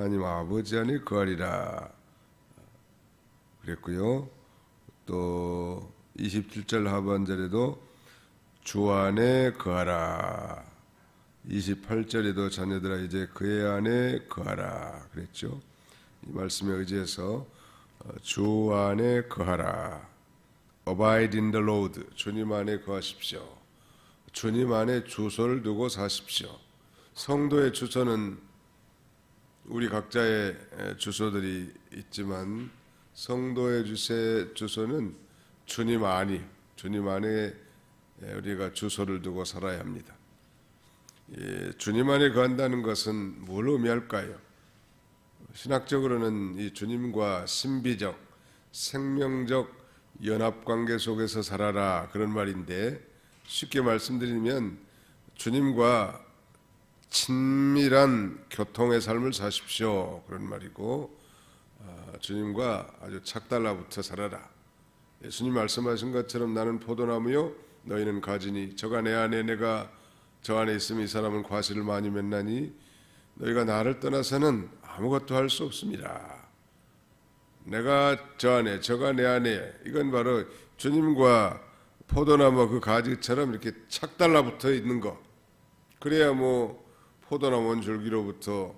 하나님 아버지 안에 거하리라 그랬고요. 또 27절 하반절에도 주 안에 거하라, 28절에도 자녀들아 이제 그의 안에 거하라 그랬죠. 이 말씀에 의지해서 주 안에 거하라, Abide in the Lord, 주님 안에 거하십시오. 주님 안에 주소를 두고 사십시오. 성도의 주소는 우리 각자의 주소들이 있지만 성도의 주소는 주님 안이, 주님 안에 우리가 주소를 두고 살아야 합니다. 주님 안에 거한다는 것은 뭘 의미할까요? 신학적으로는 이 주님과 신비적, 생명적 연합관계 속에서 살아라 그런 말인데, 쉽게 말씀드리면 주님과 친밀한 교통의 삶을 사십시오 그런 말이고, 주님과 아주 착달라붙어 살아라. 예수님 말씀하신 것처럼 나는 포도나무요 너희는 가지니 저가 내 안에 내가 저 안에 있으면 이 사람은 과실을 많이 맺나니 너희가 나를 떠나서는 아무것도 할 수 없습니다. 내가 저 안에 저가 내 안에, 이건 바로 주님과 포도나무 그 가지처럼 이렇게 착달라붙어 있는 거. 그래야 뭐 포도나무 원줄기로부터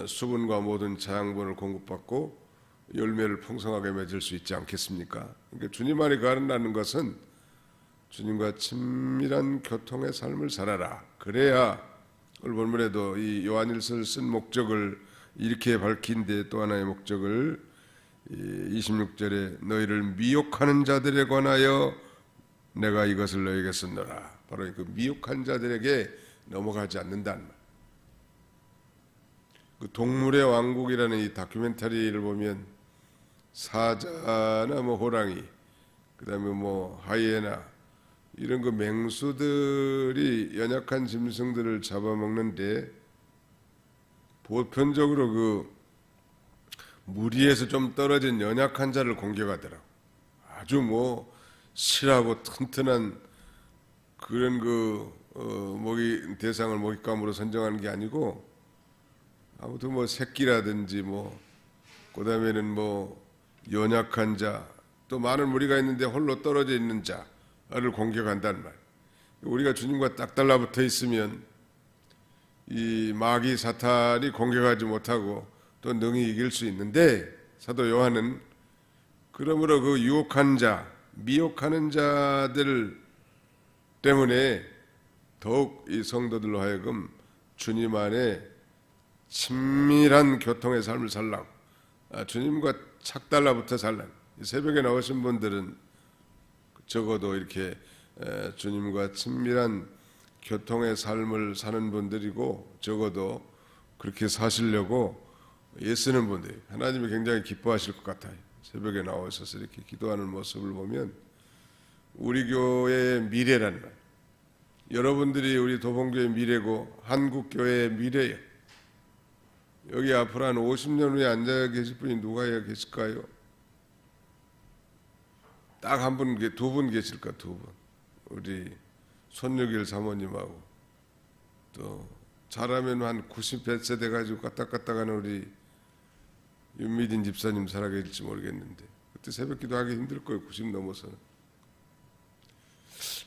수분과 모든 자양분을 공급받고 열매를 풍성하게 맺을 수 있지 않겠습니까? 그러니까 주님 안에 거한다는 것은 주님과 친밀한 교통의 삶을 살아라. 그래야 오늘 본문에도 이 요한일서를 쓴 목적을 이렇게 밝힌데, 또 하나의 목적을 26절에 너희를 미혹하는 자들에 관하여 내가 이것을 너희에게 썼노라. 바로 그 미혹한 자들에게 넘어가지 않는다는 말. 그 동물의 왕국이라는 이 다큐멘터리를 보면 사자나 뭐 호랑이, 그다음에 뭐 하이에나 이런 그 맹수들이 연약한 짐승들을 잡아먹는데, 보편적으로 그 무리에서 좀 떨어진 연약한 자를 공격하더라고. 아주 뭐 실하고 튼튼한 그런 그 대상을 먹잇감으로 선정하는 게 아니고, 아무튼 뭐 새끼라든지 뭐 그다음에는 뭐 연약한 자, 또 많은 무리가 있는데 홀로 떨어져 있는 자를 공격한다는 말. 우리가 주님과 딱 달라붙어 있으면 이 마귀 사탄이 공격하지 못하고 또 능히 이길 수 있는데, 사도 요한은 그러므로 그 유혹한 자, 미혹하는 자들 때문에 더욱 이 성도들로 하여금 주님 안에 친밀한 교통의 삶을 살라고, 주님과 착달라붙어 살라고. 새벽에 나오신 분들은 적어도 이렇게 주님과 친밀한 교통의 삶을 사는 분들이고, 적어도 그렇게 사시려고 애쓰는 분들이 하나님이 굉장히 기뻐하실 것 같아요. 새벽에 나오셔서 이렇게 기도하는 모습을 보면 우리 교회의 미래라는 말, 여러분들이 우리 도봉교회의 미래고 한국교회의 미래예요. 여기 앞으로 한 50년 후에 앉아 계실 분이 누가 계실까요? 딱 한 분, 두 분 계실까? 두 분. 우리 손육일 사모님하고, 또 잘하면 한 90세 돼가지고 까딱까딱하는 우리 윤미진 집사님 살아계실지 모르겠는데, 그때 새벽기도 하기 힘들 거예요. 90 넘어서는.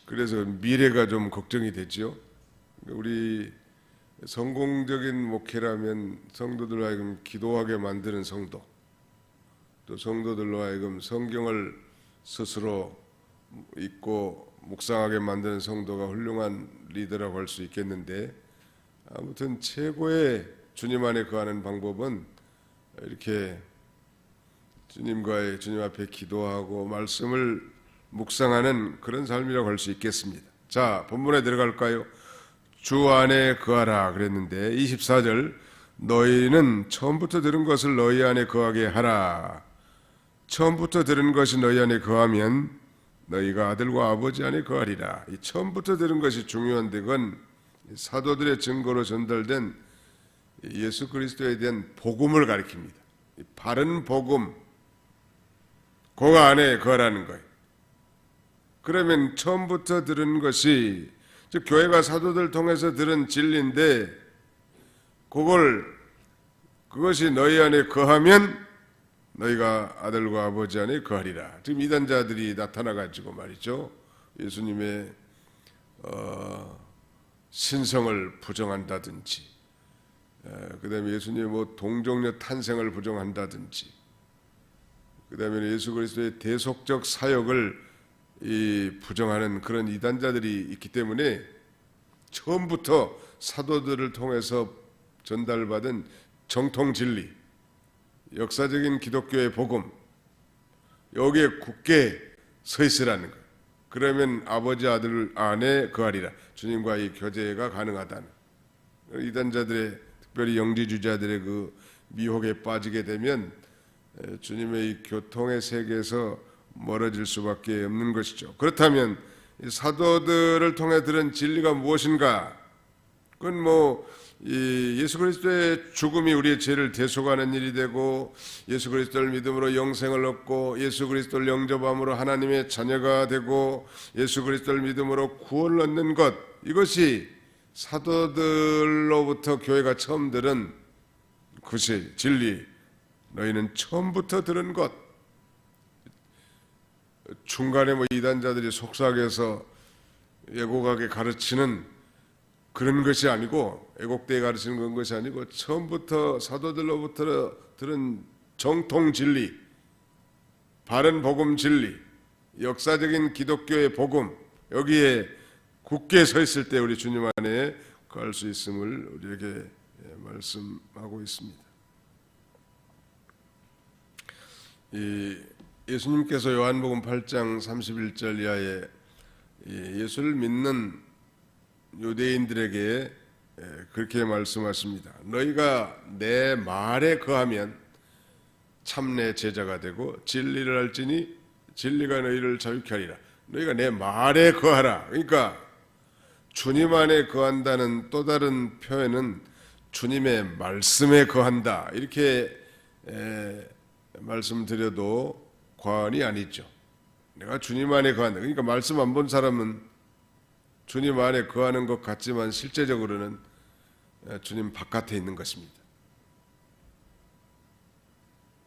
그래서 미래가 좀 걱정이 되죠. 우리 성공적인 목회라면 성도들로 하여금 기도하게 만드는 성도, 또 성도들로 하여금 성경을 스스로 읽고 묵상하게 만드는 성도가 훌륭한 리더라고 할 수 있겠는데, 아무튼 최고의 주님 안에 거하는 방법은 이렇게 주님 앞에 기도하고 말씀을 묵상하는 그런 삶이라고 할 수 있겠습니다. 자, 본문에 들어갈까요? 주 안에 거하라 그랬는데 24절, 너희는 처음부터 들은 것을 너희 안에 거하게 하라. 처음부터 들은 것이 너희 안에 거하면 너희가 아들과 아버지 안에 거하리라. 이 처음부터 들은 것이 중요한데, 그건 사도들의 증거로 전달된 예수 그리스도에 대한 복음을 가리킵니다. 바른 복음, 그 안에 거하라는 거예요. 그러면 처음부터 들은 것이, 즉 교회가 사도들 통해서 들은 진리인데, 그걸 그것이 너희 안에 거하면 너희가 아들과 아버지 안에 거하리라. 지금 이단자들이 나타나가지고 말이죠, 예수님의 신성을 부정한다든지, 그 다음에 예수님의 뭐 동정녀 탄생을 부정한다든지, 그 다음에 예수 그리스도의 대속적 사역을 부정하는 그런 이단자들이 있기 때문에 처음부터 사도들을 통해서 전달받은 정통 진리, 역사적인 기독교의 복음, 여기에 굳게 서 있으라는 거예요. 그러면 아버지 아들 안에 거하리라. 주님과의 교제가 가능하다는, 이단자들의, 특별히 영지주자들의 그 미혹에 빠지게 되면 주님의 이 교통의 세계에서 멀어질 수밖에 없는 것이죠. 그렇다면 사도들을 통해 들은 진리가 무엇인가? 그건 예수 그리스도의 죽음이 우리의 죄를 대속하는 일이 되고, 예수 그리스도를 믿음으로 영생을 얻고, 예수 그리스도를 영접함으로 하나님의 자녀가 되고, 예수 그리스도를 믿음으로 구원을 얻는 것, 이것이 사도들로부터 교회가 처음 들은 그것이 진리. 너희는 처음부터 들은 것. 중간에 이단자들이 속삭여서 애곡하게 가르치는 그런 것이 아니고, 애곡되게 가르치는 그런 것이 아니고, 처음부터 사도들로부터 들은 정통 진리, 바른 복음 진리, 역사적인 기독교의 복음, 여기에 굳게 서 있을 때 우리 주님 안에 거할 수 있음을 우리에게 말씀하고 있습니다. 예수님께서 요한복음 8장 31절 이하에 예수를 믿는 유대인들에게 그렇게 말씀하십니다. 너희가 내 말에 거하면 참내 제자가 되고 진리를 알지니 진리가 너희를 자유케 하리라. 너희가 내 말에 거하라. 그러니까 주님 안에 거한다는 또 다른 표현은 주님의 말씀에 거한다, 이렇게 말씀드려도 과언이 아니죠. 내가 주님 안에 거한다. 그러니까 말씀 안 본 사람은 주님 안에 거하는 것 같지만 실제적으로는 주님 바깥에 있는 것입니다.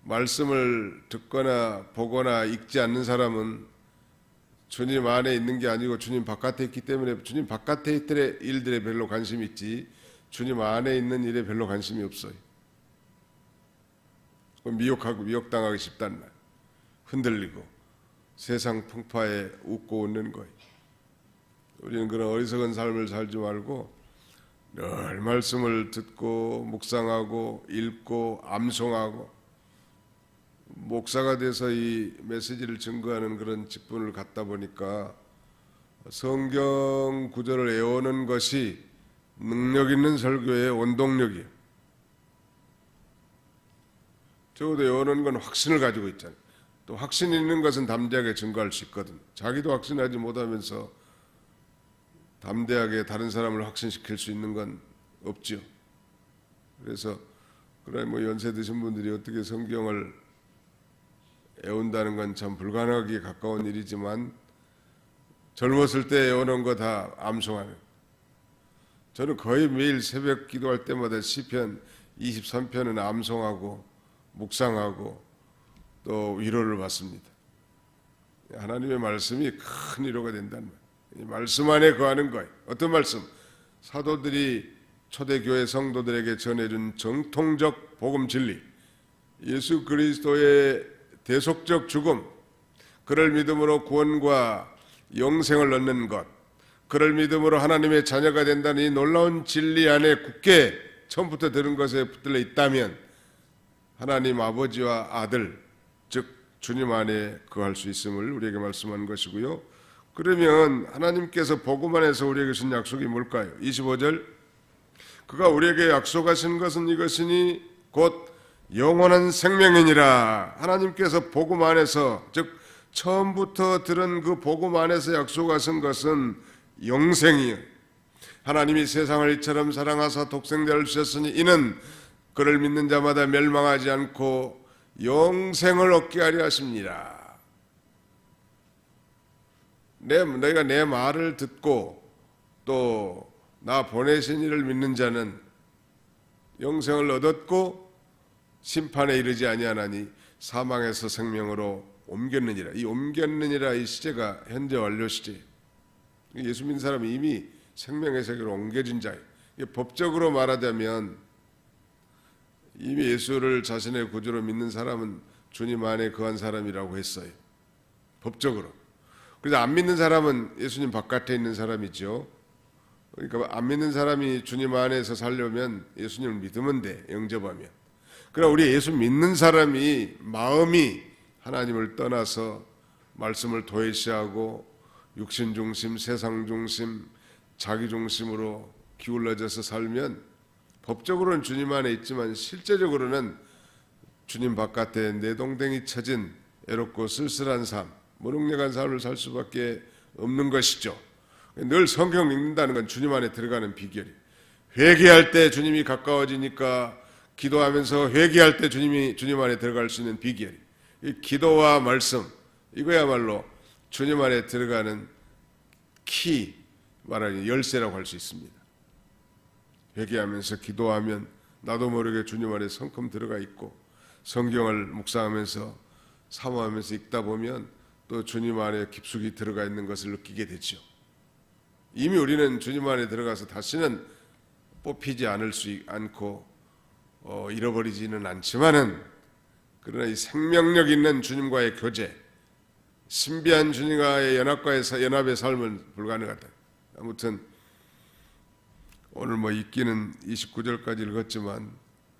말씀을 듣거나 보거나 읽지 않는 사람은 주님 안에 있는 게 아니고 주님 바깥에 있기 때문에 주님 바깥에 있는 일들에 별로 관심이 있지, 주님 안에 있는 일에 별로 관심이 없어요. 미혹하고 미혹당하기 쉽단 말, 흔들리고 세상 풍파에 웃고 웃는 거예요. 우리는 그런 어리석은 삶을 살지 말고 늘 말씀을 듣고 묵상하고 읽고 암송하고, 목사가 돼서 이 메시지를 증거하는 그런 직분을 갖다 보니까 성경 구절을 외우는 것이 능력 있는 설교의 원동력이에요. 적어도 외우는 건 확신을 가지고 있잖아요. 또 확신 있는 것은 담대하게 증거할 수 있거든. 자기도 확신하지 못하면서 담대하게 다른 사람을 확신시킬 수 있는 건 없죠. 그래서 연세 드신 분들이 어떻게 성경을 외운다는 건 참 불가능하기에 가까운 일이지만, 젊었을 때 외우는 거 다 암송하는, 저는 거의 매일 새벽 기도할 때마다 시편 23편은 암송하고 묵상하고 또 위로를 받습니다. 하나님의 말씀이 큰 위로가 된다는 거예요. 이 말씀 안에 거하는 거예요. 어떤 말씀? 사도들이 초대교회 성도들에게 전해준 정통적 복음 진리, 예수 그리스도의 대속적 죽음, 그를 믿음으로 구원과 영생을 얻는 것, 그를 믿음으로 하나님의 자녀가 된다는 이 놀라운 진리 안에 굳게 처음부터 들은 것에 붙들려 있다면 하나님 아버지와 아들, 즉 주님 안에 거할 수 있음을 우리에게 말씀하는 것이고요. 그러면 하나님께서 복음 안에서 우리에게 주신 약속이 뭘까요? 25절, 그가 우리에게 약속하신 것은 이것이니 곧 영원한 생명이니라. 하나님께서 복음 안에서, 즉 처음부터 들은 그 복음 안에서 약속하신 것은 영생이요, 하나님이 세상을 이처럼 사랑하사 독생자를 주셨으니 이는 그를 믿는 자마다 멸망하지 않고 영생을 얻게 하려 하십니다. 너희가 내 말을 듣고 또 나 보내신 이를 믿는 자는 영생을 얻었고 심판에 이르지 아니하나니 사망에서 생명으로 옮겼느니라. 이 옮겼느니라 이 시제가 현재 완료 시제. 예수 믿는 사람이 이미 생명의 세계로 옮겨진 자예요. 법적으로 말하자면 이미 예수를 자신의 구주로 믿는 사람은 주님 안에 거한 사람이라고 했어요. 법적으로. 그래서 안 믿는 사람은 예수님 바깥에 있는 사람이죠. 그러니까 안 믿는 사람이 주님 안에서 살려면 예수님을 믿으면 돼, 영접하면. 그러나 우리 예수 믿는 사람이 마음이 하나님을 떠나서 말씀을 도외시하고 육신 중심, 세상 중심, 자기 중심으로 기울어져서 살면 법적으로는 주님 안에 있지만 실제적으로는 주님 바깥에 내동댕이 쳐진 애롭고 쓸쓸한 삶, 무능력한 삶을 살 수밖에 없는 것이죠. 늘 성경 읽는다는 건 주님 안에 들어가는 비결이에요. 회개할 때 주님이 가까워지니까 기도하면서 회개할 때 주님 안에 들어갈 수 있는 비결이, 이 기도와 말씀, 이거야말로 주님 안에 들어가는 키, 말하는 열쇠라고 할 수 있습니다. 회개하면서 기도하면 나도 모르게 주님 안에 성큼 들어가 있고, 성경을 묵상하면서 사모하면서 읽다 보면 또 주님 안에 깊숙이 들어가 있는 것을 느끼게 되죠. 이미 우리는 주님 안에 들어가서 다시는 뽑히지 않고 잃어버리지는 않지만은, 그러나 이 생명력 있는 주님과의 교제, 신비한 주님과의 연합의 삶은 불가능하다. 아무튼 오늘 읽기는 29절까지 읽었지만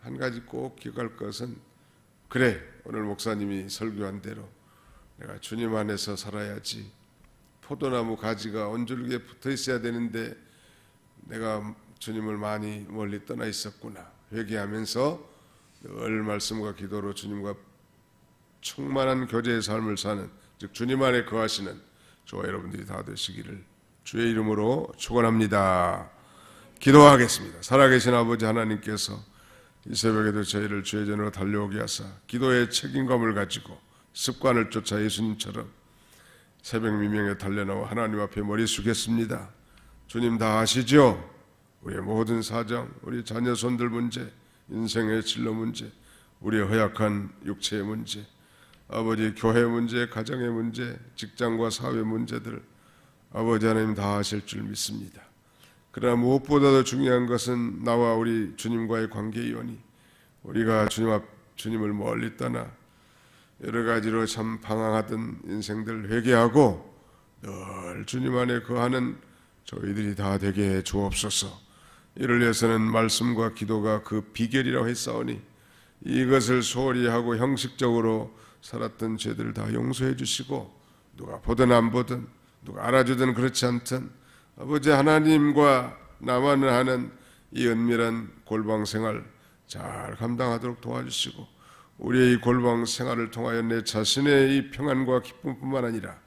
한 가지 꼭 기억할 것은, 그래, 오늘 목사님이 설교한 대로 내가 주님 안에서 살아야지. 포도나무 가지가 온줄기에 붙어 있어야 되는데 내가 주님을 많이 멀리 떠나 있었구나. 회개하면서 늘 말씀과 기도로 주님과 충만한 교제의 삶을 사는, 즉 주님 안에 거하시는 저와 여러분들이 다 되시기를 주의 이름으로 축원합니다. 기도하겠습니다. 살아계신 아버지 하나님께서 이 새벽에도 저희를 주의 전으로 달려오게 하사 기도의 책임감을 가지고 습관을 쫓아 예수님처럼 새벽 미명에 달려나와 하나님 앞에 머리 숙였습니다. 주님 다 아시죠? 우리의 모든 사정, 우리 자녀 손들 문제, 인생의 진로 문제, 우리의 허약한 육체의 문제, 아버지 교회 문제, 가정의 문제, 직장과 사회 문제들 아버지 하나님 다 아실 줄 믿습니다. 그러나 무엇보다도 중요한 것은 나와 우리 주님과의 관계이오니, 우리가 주님을 멀리 떠나 여러 가지로 참 방황하던 인생들 회개하고 늘 주님 안에 거하는 저희들이 다 되게 해 주옵소서. 이를 위해서는 말씀과 기도가 그 비결이라고 했사오니 이것을 소홀히 하고 형식적으로 살았던 죄들을 다 용서해 주시고, 누가 보든 안 보든 누가 알아주든 그렇지 않든 아버지 하나님과 나만을 하는 이 은밀한 골방 생활 잘 감당하도록 도와주시고, 우리의 이 골방 생활을 통하여 내 자신의 이 평안과 기쁨뿐만 아니라